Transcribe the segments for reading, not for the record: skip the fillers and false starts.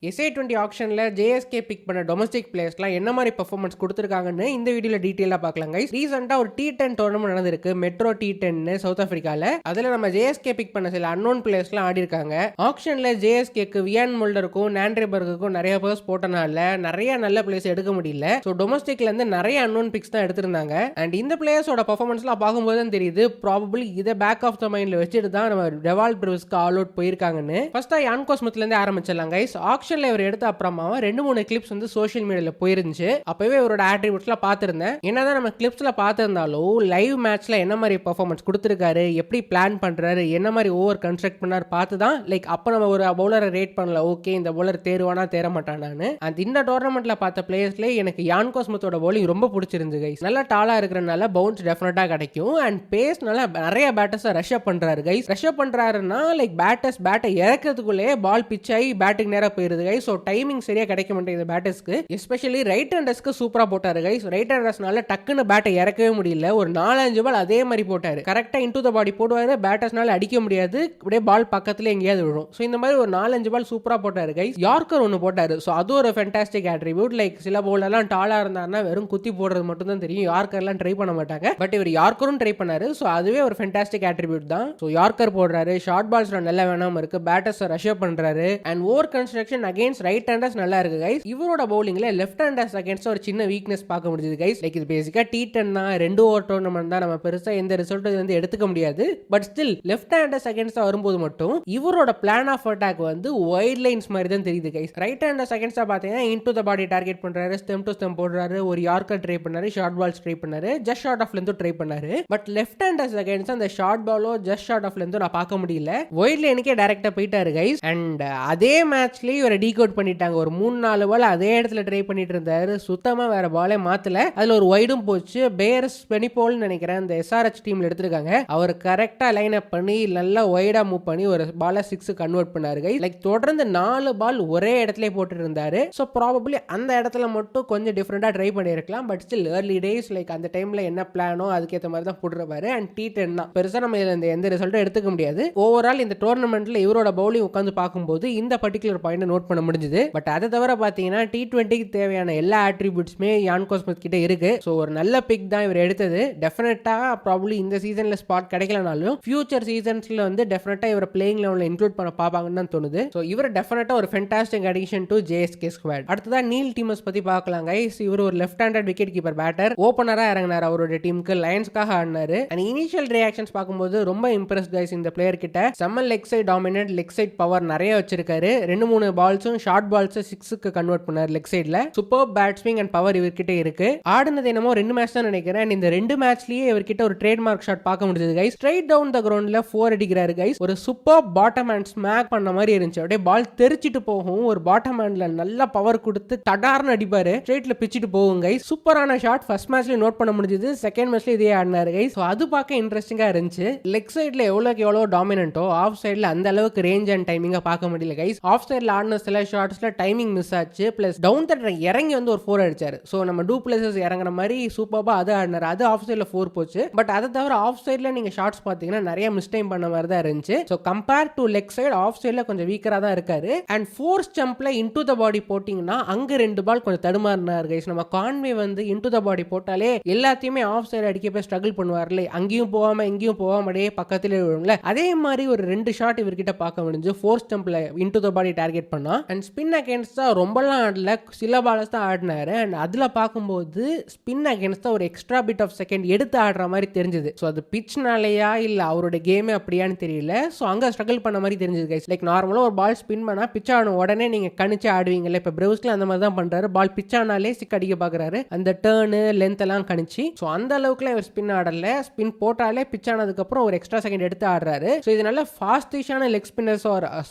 SA20 ஆக்ஷன்ல JSK big பண்ண domestic பிளேயர்ஸ்லாம் என்ன மாதிரி பெர்ஃபார்மன்ஸ் கொடுத்துருக்காங்கன்னு இந்த வீடியோல டீட்டெயிலாக பார்க்கலாம் கைஸ். ரீசெண்டா ஒரு T10 டோர்னமெண்ட் நடந்திருக்கு, மெட்ரோ T10 சவுத் ஆப்பிரிக்கால. அதுல நம்ம ஜேஎஸ்கே பிக் பண்ண சில அன்னோன் பிளேயர்ஸ்லாம் ஆடி இருக்காங்க. ஆக்ஷன்ல ஜேஎஸ்கேக்கு வியான் மோல்டருக்கும் நாண்ட்ரேபர்க்குக்கும் நிறைய பேர்ஸ் போட்டனால நிறைய நல்ல பிளேயர்ஸ் எடுக்க முடியல. ஸோ டொமஸ்டிக்ல இருந்து நிறைய அன்னோன் பிக்ஸ் தான் எடுத்திருந்தாங்க. அண்ட் இந்த பிளேயர்ஸோட பெர்ஃபார்மன்ஸ்லாம் பார்க்கும்போது தான் தெரியுது ப்ராபபிளி இதை பேக் ஆஃப் த மைண்ட்ல வச்சுட்டு தான் நம்ம டெவால் பிரூஸ்க்கு ஆல் அவுட் போயிருக்காங்கன்னு. ஃபர்ஸ்டா யான்கோ ஸ்மித்ல இருந்து ஆரம்பிச்சிடலாம் கைஸ். ஆக்ஷன்ல இவர் எடுத்த அப்புறமா 2-3 கிளிப்ஸ் வந்து சோஷியல் மீடியால போயிருந்துச்சு. அப்பவே இவரோட ஆட்ரிபியூட்ஸ்லாம் பார்த்திருந்தேன். என்னதான் நம்ம கிளிப்ஸ்ல பார்த்திருந்தாலும் லைவ் மேட்ச்ல என்ன மாதிரி பெர்ஃபார்மன்ஸ் கொடுத்திருக்காரு, எப்படி பிளான் பண்றாரு, என்ன மாதிரி ஓவர் கன்ஸ்ட்ரக்ட் பண்ணாரு பார்த்து தான் அப்ப நம்ம ஒரு பவுலரை ரேட் பண்ணல. ஓகே இந்த பவுலர் தேர்வானா தேர மாட்டானான்னு. அந்த இந்த டோர்னமெண்ட்ல பார்த்த பிளேயர்ஸ்ல எனக்கு யான்கோ ஸ்மித்தோட பவுலிங் ரொம்ப பிடிச்சிருந்து கைஸ். நல்லா டாலா இருக்கிறனால பவுன்ஸ் டெஃபினட்டா கிடைக்கும். அண்ட் பேஸ்னால நிறைய பேட்டர்ஸ் ரஷ் அப் பண்றாரு கைஸ். ரஷ் அப் பண்றாருன்னா பேட்டர்ஸ் பேட்டை இறக்கிறதுக்குள்ளே பால் பிச் ஆகி பேட்டிங் நேரா போயிருது கைஸ். ஸோ டைமிங் சரியா கிடைக்க மாட்டேங்குது பேட்டர்ஸ்க்கு. எஸ்பெஷலி ரைட் ஹேண்டர்ஸ்க்கு சூப்பரா போட்டாரு கைஸ். ரைட் ஹேண்டர்ஸ்னால டக்குன்னு பேட்டை இறக்கவே முடியல. ஒரு 4-5 பால் அதே மாதிரி போட்டாரு. கரெக்டா இன்டு த பாடி போடுவாரு. பேட்டர்ஸ்னால அடிக்க முடியாது. அப்படியே பால் பக்கத்துல எங்கேயாவது விழும். ஸோ இந்த மாதிரி ஒரு 4-5 பால் சூப்பரா போட்டாரு கைஸ். யார்க்கர் ஒன்று போட்டாரு. ஸோ அது ஒரு ஃபென்டாஸ்டிக் ஆட்ரிபியூட். சில பவுலர்லாம் டாலா இருந்தாருன்னா வெறும் குத்தி போடுறது மட்டும் தான் தெரியும். யார்க்கர்லாம் ட்ரை பண்ண மாட்டாங்க. பட் இவர் யார்க்கரும் ட்ரை பண்ணாரு. ஸோ அதுவே ஒரு ஃபென்டாஸ்டிக் ஆட்ரிபியூட் தான். ஸோ யார்க்கர் போடுறாரு. ஷார்ட் பால்ஸ்ல நல்லா வேணாம இருக்கு. பேட்டர்ஸ் ரஷ் அப் பண்றாரு. And over construction against right handers நல்லா இருக்கு கைஸ். இவரோட பவுலிங்ல லெஃப்ட் ஹேண்டர்ஸ் அகைன்ஸ்ட் ஒரு சின்ன வீக்னஸ் பார்க்க முடியுது கைஸ். இது பேசிக்கா T10 தான், 2 ஓவர் டோர்னமெண்ட் தான். நம்ம பெருசா எந்த ரிசல்ட் வந்து எடுத்துக்க முடியாது. But still left handers against வரும்போது மட்டும் இவரோட பிளான் ஆஃப் அட்டாக் வந்து வைட் லைன்ஸ் மாதிரி தான் தெரியுது கைஸ். ரைட் ஹேண்டர்ஸ் அகைன்ஸ்டா பாத்தீங்கன்னா இன்டு த பாடி டார்கெட் பண்றாரு, ஸ்டெம் டு ஸ்டெம் போடுறாரு, ஒரு யார்க்கர் ட்ரை பண்ணாரு, ஷார்ட் பால்ஸ் ட்ரை பண்ணாரு, just short of length try பண்ணாரு. பட் லெஃப்ட் ஹேண்டர்ஸ் அகைன்ஸ்ட் அந்த ஷார்ட் பாலோ ஜஸ்ட் ஷார்ட் ஆஃப் லென்த் நான் பார்க்க முடியல. வைட் லைனுக்கே டைரக்டா போயிட்டாரு கைஸ். அண்ட் அதே மேட்ச்லயே இவரை டீகோட் பண்ணிட்டாங்க. ஒரு 3-4 பால் அதே இடத்துல ட்ரை பண்ணிட்டு இருந்தாரு. சுத்தமா வேற பாலே மாத்தல. அதுல ஒரு வைடும் போச்சு. பேர்ஸ் பெனிபோல் நினைக்கிறேன் அந்த SRH டீம்ல எடுத்திருக்காங்க. அவர் கரெக்டா லைன் அப் பண்ணி நல்லா வைடா மூவ் பண்ணி ஒரு பால 6 கன்வெர்ட் பண்ணாரு கைஸ். தொடர்ந்து 4 பால் ஒரே இடத்துல போட்டு இருந்தாரு. சோ ப்ராபபிலி அந்த இடத்துல மட்டும் கொஞ்சம் டிஃபரெண்டா ட்ரை பண்ணிருக்கலாம். பட் ஸ்டில் ஏர்லி டேஸ் அந்த டைம்ல என்ன பிளானோ அதுக்கேற்ற மாதிரி தான் போட்டுருப்பாரு. அண்ட் T10 தான் பெருசா நம்ம எந்த ரிசல்ட்டும் எடுத்துக்க முடியாது. ஓவரால் இந்த டோர்னமெண்ட்ல இவரோட பவுலிங் உட்காந்து பார்க்கும்போது இந்த பர்டிகுலர் பாயிண்ட் நோட் பண்ண முடிஞ்சது. பட் அதை தவிர பாத்தீங்கன்னா T20க்கு தேவையான எல்லா ஆட்ரிபியூட்ஸ்மே யான்கோ ஸ்மித் கிட்ட இருக்கு. சோ ஒரு நல்ல பிக் தான் இவர் எடுத்தது. டெஃபினட்டா ப்ராபபிலி இந்த சீசன்ல ஸ்பாட் கிடைக்கலனாலும் ஃபியூச்சர் சீசன்ஸ்ல வந்து டெஃபினட்டா இவர் பிளேயிங் லெவல்ல இன்க்ளூட் பண்ண பாப்பாங்கன்னு தான் தோணுது. சோ இவர் டெஃபினட்டா ஒரு fantastic addition to JSK squad. அடுத்ததா நீல் டீமஸ் பத்தி பார்க்கலாம் கைஸ். இவர் ஒரு left handed wicket keeper batter. ஓபனரா இறங்கினார் அவரோட டீமுக்கு. லயன்ஸ்க்காக ஆடினாரு. அண்ட் இனிஷியல் ரியாக்ஷன்ஸ் பார்க்கும்போது ரொம்ப இம்ப்ரெஸ் கைஸ் இந்த பிளேயர் கிட்ட. செம்ம leg side dominant, leg side power நிறைய வச்சிருக்காரு. 2-3 பால்ஸும் ஷார்ட் பால்ஸ் 6க்கு கன்வெர்ட் பண்ணார் லெக் சைட்ல. சூப்பர் பேட்ஸ்விங் அண்ட் பவர் இவர்கிட்ட இருக்கு. ஆடுனது என்னமோ 2 மேட்ச் தான் நினைக்கிறேன். இந்த 2 மேட்ச்லயே இவர்கிட்ட ஒரு ட்ரேட்மார்க் ஷாட் பார்க்க முடிஞ்சது கைஸ். ஸ்ட்ரைட் டவுன் த கிரவுண்ட்ல 4 அடிக்கிறாரு கைஸ். ஒரு சூப்பர் பாட்டம் ஹேண்ட் ஸ்மாக் பண்ண மாதிரி இருந்துச்சு. அப்படியே பால் தெரிச்சிட்டு போகும். ஒரு பாட்டம் ஹேண்ட்ல நல்ல பவர் கொடுத்து தடார்னு அடிப்பாரு. ஸ்ட்ரைட்ல பிச்சிட்டு போகும் கைஸ். சூப்பரான ஷாட் ஃபர்ஸ்ட் மேட்ச்ல நோட் பண்ண முடிஞ்சது. செகண்ட் மேட்ச்ல இதே ஆடினாரு கைஸ். சோ அது பார்க்க இன்ட்ரெஸ்டிங்கா இருந்துச்சு. லெக் சைட்ல எவ்வளவு டாமினன்ட்டோ ஆஃப் சைட்ல அந்த அளவுக்கு ரேஞ்ச் அண்ட் டைமிங்கா பார்க்க முடியல கைஸ். ஆஃப் சைட்ல ஆடின சில ஷாட்ஸ்ல டைமிங் மிஸ் ஆச்சு. பிளஸ் டவுன் த இறங்கி வந்து ஒரு 4 அடிச்சாரு. சோ நம்ம டூ பிளேசஸ் இறங்குற மாதிரி சூப்பரா அது ஆடினாரு. அது ஆஃப் சைட்ல 4 போச்சு. பட் அதை தவிர ஆஃப் சைட்ல நீங்க ஷாட்ஸ் பாத்தீங்கன்னா நிறைய மிஸ்டைம் பண்ண மாதிரி தான் இருந்துச்சு. So compare to leg side off சைட்ல கொஞ்சம் வீக்கரா தான் இருக்காரு. அண்ட் ஃபோர்ஸ் ஜம்ப்ல இன்டு த பாடி போட்டீங்கன்னா அங்க 2 பால் கொஞ்சம் தடுமாறினார் கைஸ். நம்ம கான்வே வந்து இன்டு த பாடி போட்டாலே எல்லாத்தையுமே ஆஃப் சைடு அடிக்க போய் ஸ்ட்ரகிள் பண்ணுவார்ல. அங்கேயும் போகாம இங்கேயும் போகாம அப்படியே பக்கத்திலே விழும்ல. அதே மாதிரி ஒரு 2 ஷாட் இவர்கிட்ட பார்க்க முடிஞ்சு. ஃபோர்ஸ் ஜம்ப்ல இன்டு த பாடி டார்கெட் பண்ணா. அண்ட் ஸ்பின் அகைன்ஸ்ட் ரொம்பலாம் ஆடல, சில பால்ஸ் தான் ஆடினாரு. அண்ட் அதுல பார்க்கும்போது ஸ்பின் அகைன்ஸ்ட் ஒரு எக்ஸ்ட்ரா பிட் ஆஃப் செகண்ட் எடுத்து ஆடுற மாதிரி தெரிஞ்சது. ஸோ அது பிச்னாலயா இல்ல அவரோட கேமே அப்படியான்னு தெரியல. ஸோ அங்க ஸ்ட்ரகிள் பண்ண மாதிரி தெரிஞ்சது கைஸ். நார்மலா ஒரு பால் ஸ்பின் பண்ணா பிச் ஆன உடனே நீங்க கணிச்சு ஆடுவீங்கல்ல. இப்ப பிரவுஸ்ல அந்த மாதிரி தான் பண்றாரு. பால் பிச் ஆனாலே சிக் அடிக்க பாக்குறாரு. அந்த டர்னு லென்த் எல்லாம் கணிச்சு. ஸோ அந்த அளவுக்குலாம் இவர் ஸ்பின் ஆடல. ஸ்பின் போட்டாலே பிச் ஆனதுக்கு அப்புறம் ஒரு எக்ஸ்ட்ரா செகண்ட் எடுத்து ஆடுறாரு. ஸோ இது நல்ல ஃபாஸ்டிஷான லெக் ஸ்பின்னர்ஸ்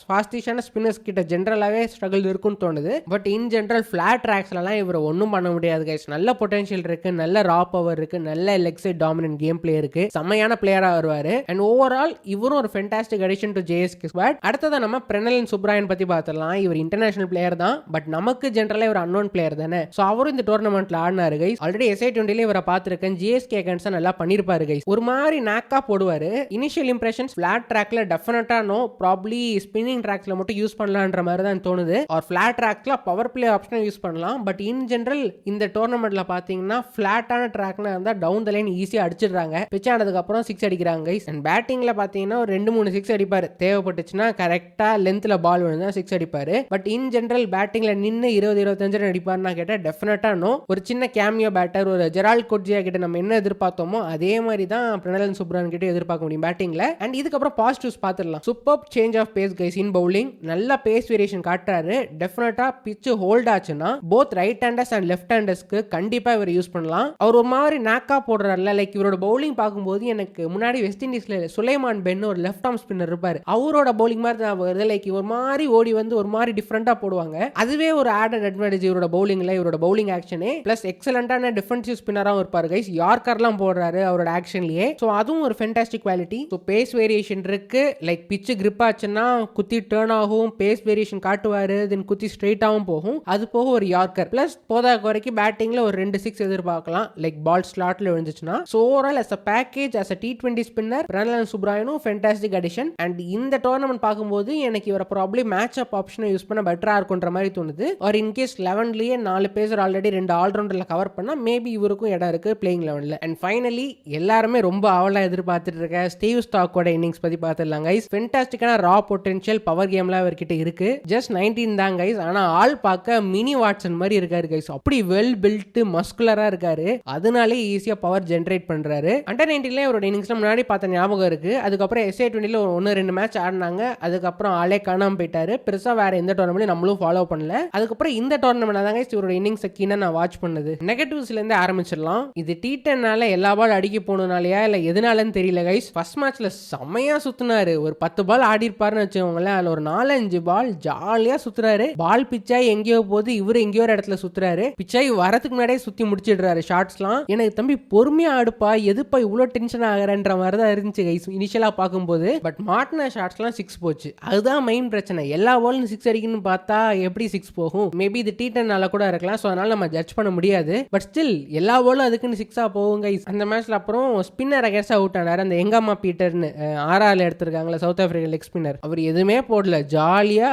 ஃபாஸ்டிஷான ஸ்பின்னர்ஸ் கிட்ட ஜென்ரலாவே ஸ்ட்ரகிள் இருக்குன்னு தோணுது. பட் இன் ஜென்ரல் ஃபிளாட் ட்ராக்ஸ்லாம் இவர் ஒன்றும் பண்ண முடியாது கைஸ். நல்ல பொட்டன்ஷியல் இருக்கு, நல்ல ரா பவர் இருக்கு, நல்ல leg side dominant game play இருக்கு. செம்மையான பிளேயரா வருவாரு. அண்ட் ஓவரால் இவரும் ஒரு fantastic addition to JSK squad. அடுத்ததான் நம்ம பிரணலன் சுப்ராயன் பத்தி பார்த்தலாம். இவர் இன்டர்நேஷனல் பிளேயர் தான். பட் நமக்கு ஜென்ரலா இவர் அன்னோன் பிளேயர் தானே. சோ அவரும் இந்த டோர்னமெண்ட்ல ஆடினாரு கைஸ். ஆல்ரெடி SA20ல இவரை பார்த்திருக்கேன். ஜிஎஸ்கே அகைன்ஸ்ட் நல்லா பண்ணிருப்பாரு கைஸ். ஒரு மாதிரி நாக்கா போடுவாரு. இனிஷியல் இம்ப்ரெஷன்ஸ் ஃபிளாட் ட்ராக்ல டெஃபினட்டா நோ, ப்ராபபிலி ஸ்பின்னிங் ட்ராக்ஸ்ல மட்டும் யூஸ் பண்ணலான்ற மாதிரி தான் பண்ணலாம்னு தோணுது. ஒரு ஃபிளாட் ட்ராக்ல பவர் பிளே ஆப்ஷனை யூஸ் பண்ணலாம். பட் இன் ஜெனரல் இந்த டோர்னமெண்ட்ல பாத்தீங்கன்னா ஃபிளாட்டான ட்ராக்னா இருந்தா டவுன் த லைன் ஈஸியா அடிச்சிடுறாங்க. பிச் ஆனதுக்கு அப்புறம் 6 அடிக்கிறாங்க கைஸ். அண்ட் பேட்டிங்ல பாத்தீங்கன்னா ஒரு 2-3 6 அடிப்பாரு. தேவைப்பட்டுச்சுன்னா கரெக்டா லென்த்ல பால் விழுந்தா 6 அடிப்பாரு. பட் இன் ஜெனரல் பேட்டிங்ல நின்று 20-25 ரன் அடிப்பாருன்னா கேட்டா டெஃபினட்டா நோ. ஒரு சின்ன கேமியோ பேட்டர் ஒரு ஜெரால்ட் கோட்ஜியா கிட்ட நம்ம என்ன எதிர்பார்த்தோமோ அதே மாதிரி தான் பிரணலன் சுப்ரான் கிட்ட எதிர்பார்க்க முடியும் பேட்டிங்ல. அண்ட் இதுக்கப்புறம் பாசிட்டிவ்ஸ் பார்த்துடலாம். Super change of pace guys in bowling. நல்ல பேஸ் வேரியேஷன் காட்டுறாரு. டெஃபினட்டா பிச் ஹோல்ட் ஆச்சுன்னா both right handers and left ஹேண்டர்ஸ்க்கு கண்டிப்பா இவர் யூஸ் பண்ணலாம். அவர் ஒரு மாதிரி நாக்கா போடுறாருல, லைக் இவரோட பவுலிங் பார்க்கும்போது எனக்கு முன்னாடி வெஸ்ட் இண்டீஸ்ல சுலைமான் பென் ஒரு லெஃப்ட் ஆர்ம் ஸ்பின்னர் இருப்பாரு, அவரோட பவுலிங் மாதிரி தான் வருது. லைக் ஒரு மாதிரி ஓடி வந்து ஒரு மாதிரி டிஃபரெண்டா போடுவாங்க. அதுவே ஒரு ஆடட் அட்வான்டேஜ் இவரோட பவுலிங்ல, இவரோட பவுலிங் ஆக்ஷனே. பிளஸ் எக்ஸலண்டான டிஃபென்சிவ் ஸ்பின்னராகவும் இருப்பாரு கைஸ். யார்கர்லாம் போடுறாரு அவரோட ஆக்ஷன்லயே. ஸோ அதுவும் ஒரு fantastic quality. So pace variation இருக்கு. லைக் பிச்சு கிரிப் ஆச்சுன்னா குத்தி டேர்ன் ஆகும், பேஸ் வேரியேஷன் காட்டுவாரு, தென் குத்தி ஸ்ட்ரெயிட்டாகவும் போகும். அது போக ஒரு யார்கர் பிளஸ் போதாக்கு வரைக்கும் பேட்டிங்ல ஒரு 2 6 எதிர்பார்க்கலாம். லைக் பால் ஸ்லாட்ல விழுந்துச்சுன்னா. So overall as a package as a T20 spinner Prenelan சுப்ராயனும் ஃபென்டாஸ்டிக் அடிஷன். அண்ட் இந்த டோர்னமெண்ட் பார்க்கும்போது எனக்கு இவரை ப்ராப்ளி மேட்ச் அப் ஆப்ஷனை யூஸ் பண்ண பெட்டரா இருக்குன்ற மாதிரி தோணுது. ஒரு இன்கேஸ் 11லயே 4 பேசர் ஆல்ரெடி 2 ஆல்ரவுண்டர்ல கவர் பண்ணா மேபி இவருக்கும் இடம் இருக்கு பிளேயிங் லெவன்ல. அண்ட் ஃபைனலி எல்லாருமே ரொம்ப ஆவலா எதிர்பார்த்துட்டு இருக்க ஸ்டீவ் ஸ்டாக்கோட இன்னிங்ஸ் பத்தி பார்த்துடலாம் கைஸ். ஃபென்டாஸ்டிக்கான ரா பொட்டன்ஷியல் பவர் கேம்ல அவர்கிட்ட இருக்கு. ஜஸ்ட் 19 தான் கைஸ். ஆனா ஆள் பார்க்க மினி வாட்சன் மாதிரி இருக்காரு கைஸ். அப்படி வெல் பில்ட் மஸ்குலரா இருக்காரு. அதனாலே ஈஸியா பவர் ஜெனரேட் பண்றாரு. அண்டர் 19ல அவரோட இன்னிங்ஸ்ல முன்னாடி பார்த்த ஞாபகம் இருக்கு. அதுக்கப்புறம் SA20ல 1-2 மேட்ச் ஆடினாங்க. அதுக்கப்புறம் ஆளே காணாம போயிட்டாரு. பெருசா வேற எந்த டோர்னமெண்ட் நம்மளும் ஃபாலோ பண்ணல. அதுக்கப்புறம் இந்த டோர்னமெண்ட் தாங்க இவரோட இன்னிங்ஸ் கீழே நான் வாட்ச் பண்ணது. நெகட்டிவ்ஸ்ல இருந்து ஆரம்பிச்சிடலாம். இது T10னால எல்லா பால் அடிக்க போனனாலயா இல்ல எதனாலன்னு தெரியல கைஸ். ஃபர்ஸ்ட் மேட்ச்ல செம்மையா சுத்தினாரு. ஒரு 10 பால் ஆடி இருப்பாருன்னு வச்சுக்கோங்களேன். அதுல ஒரு 4-5 பால் ஜாலியா சுத்துறாரு. பால் பிச்சாய் எங்கேயோ போது இவரு எங்கேயோ ஒரு இடத்துல சுத்துறாரு. பிச்சாய் வரதுக்கு முன்னாடியே சுத்தி முடிச்சிடுறாரு ஷாட்ஸ்லாம். எனக்கு தம்பி பொறுமையா ஆடுப்பா, எதுப்பா இவ்வளவு டென்ஷன் ஆகிறன்ற மாதிரி தான் இருந்துச்சு கைஸ் இனிஷியலா பார்க்கும்போது. பட் மாட்டின ஷாட்ஸ்லாம் 6 போச்சு. அதுதான் மெயின் பிரச்சனை. எல்லா பாலும் 6 அடிக்கணும்னு பார்த்தா எப்படி 6 போகும்? மேபி இது T10னால கூட இருக்கலாம். ஸோ அதனால நம்ம ஜட்ஜ் பண்ண முடியாது. பட் ஸ்டில் எல்லா பாலும் அதுக்குன்னு 6 போகும் கைஸ். அந்த மேட்ச்ல அப்புறம் ஸ்பின்னர் அகேன்ஸ்ட் அவுட் ஆனாரு. அந்த எங்கம்மா பீட்டர்னு RRல எடுத்திருக்காங்களா சவுத் ஆப்பிரிக்கா லெக் ஸ்பின்னர், அவர் எதுவுமே போடல. ஜாலியா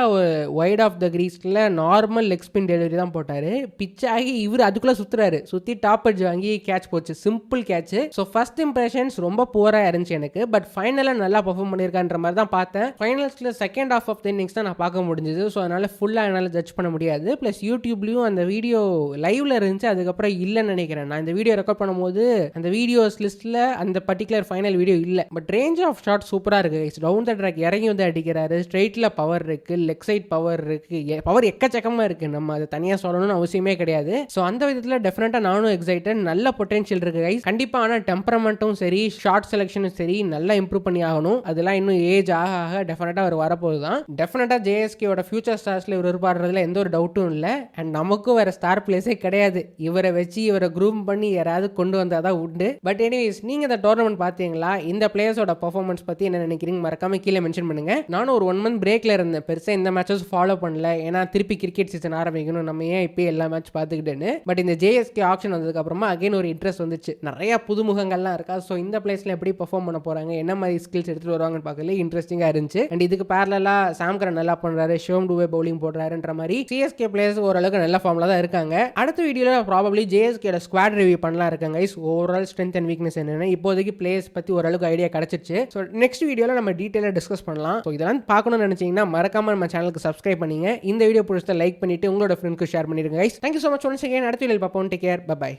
வைட் ஆஃப் த கிரீஸ்ல நார்மல் லெக் ஸ்பின் டெலிவரி தான் போட்டாரு. பிச் ஆகி இவர் அதுக்குள்ள சுத்துறாரு. சுத்தி டாப் எட்ஜ் வாங்கி கேட்ச் போச்சு. Simple catch. So first impressions ரொம்ப புவரா இருந்துச்சு எனக்கு. பட் ஃபைனலா நல்லா பெர்ஃபார்ம் பண்ணிருக்கான்ற மாதிரி தான் பார்த்தேன். ஃபைனல்ஸ்ல second half of the innings தான் நான் பார்க்க முடிஞ்சது. ஸோ அதனால ஃபுல்லா என்னால ஜட்ஜ் பண்ண முடியாது. பிளஸ் யூடியூப்லயும் அந்த வீடியோ லைவ்ல இருந்துச்சு, அதுக்கப்புறம் இல்லைன்னு நினைக்கிறேன். நான் இந்த வீடியோ ரெக்கார்ட் பண்ணும்போது அந்த வீடியோஸ் லிஸ்ட்ல அந்த பர்டிகுலர் ஃபைனல் வீடியோ இல்ல. பட் ரேஞ்ச் ஆஃப் ஷாட் சூப்பரா இருக்கு. டவுன் த ட்ராக் இறங்கி வந்து அடிக்கிறாரு. ஸ்ட்ரெயிட்ல பவர் இருக்கு, லெக் சைட் பவர் இருக்கு, பவர் எக்கச்சக்கமா இருக்கு. நம்ம அதை தனியா சொல்லணும்னு அவசியமே கிடையாது. ஸோ அந்த விதத்துல டெஃபினட்டா நானும் எக்ஸைட்டட். நல்ல பொட்டன்ஷியல் இருக்கு கைஸ். கண்டிப்பா ஆனா டெம்பரமெண்ட்டும் சரி ஷார்ட் செலக்ஷனும் சரி நல்லா இம்ப்ரூவ் பண்ணி ஆகணும். அதெல்லாம் இன்னும் ஏஜ் ஆக ஆக டெஃபினட்டா அவர் வரப்போகுது தான். டெஃபினட்டா JSKவோட ஃபியூச்சர் ஸ்டார்ஸ்ல இவர் இருப்பாடுறதுல எந்த ஒரு டவுட்டும் இல்லை. அண்ட் நமக்கும் வேற ஸ்டார் பிளேஸே கிடையாது. இவரை வச்சு இவரை குரூம் பண்ணி யாராவது கொண்டு வந்தாதான் உண்டு. பட் எனிவேஸ் நீங்க இந்த டோர்னமெண்ட் பார்த்தீங்களா? இந்த பிளேயர்ஸோட பெர்ஃபார்மன்ஸ் பத்தி என்ன நினைக்கிறீங்க மறக்காம கீழே மென்ஷன் பண்ணுங்க. நானும் ஒரு 1 மந்த் பிரேக்ல இருந்தேன். பெருசா இந்த மேட்சஸ் ஃபாலோ பண்ணல. ஏன்னா திருப்பி கிரிக்கெட் சீசன் ஆரம்பிக்கணும், நம்ம ஏன் இப்போ எல்லா மேட்ச் பார்த்துக்கிட்டேன்னு. பட் இந்த JSK ஆப்ஷன் வந்ததுக்கு அப்புறமா அகைன் ஒரு இன்ட்ரெஸ்ட் வந்துச்சு. நிறைய புதுமுகங்கள்லாம் இருக்கா. ஸோ இந்த பிளேஸ்ல எப்படி பெர்ஃபார்ம் பண்ண போறாங்க, என்ன மாதிரி ஸ்கில்ஸ் எடுத்துட்டு வருவாங்கன்னு பார்க்கல இன்ட்ரெஸ்டிங்கா இருந்துச்சு. அண்ட் இதுக்கு பேரலா சாம் கரன் நல்லா பண்றாரு, ஷிவம் டுவே பவுலிங் போடுறாருன்ற மாதிரி CSK பிளேயர்ஸ் ஓரளவுக்கு நல்ல ஃபார்ம்ல தான் இருக்காங்க. அடுத்த வீடியோல ப்ராபப்லி JSKோட ஸ்குவாட் ரிவ்யூ பண்ணலாம் இருக்காங்க guys. Overall strength and weakness என்னன்னு இப்போதைக்கு பிளேயர்ஸ் பத்தி ஓரளவுக்கு ஐடியா கிடைச்சிருச்சு. ஸோ நெக்ஸ்ட் வீடியோல நம்ம டீடைலா டிஸ்கஸ் பண்ணலாம். ஸோ இதெல்லாம் பார்க்கணும்னு நினைச்சீங்கன்னா மறக்காம நம்ம சேனலுக்கு சப்ஸ்கிரைப் பண்ணீங்க. இந்த வீடியோ பிடிச்சா லைக் பண்ணிட்டு உங்களோட ஃப்ரெண்ட்ஸ்க்கு ஷேர் பண்ணிருங்க guys. Thank you so much once again. அடுத்த வீடியோல பார்ப்போம். Take care. Bye by.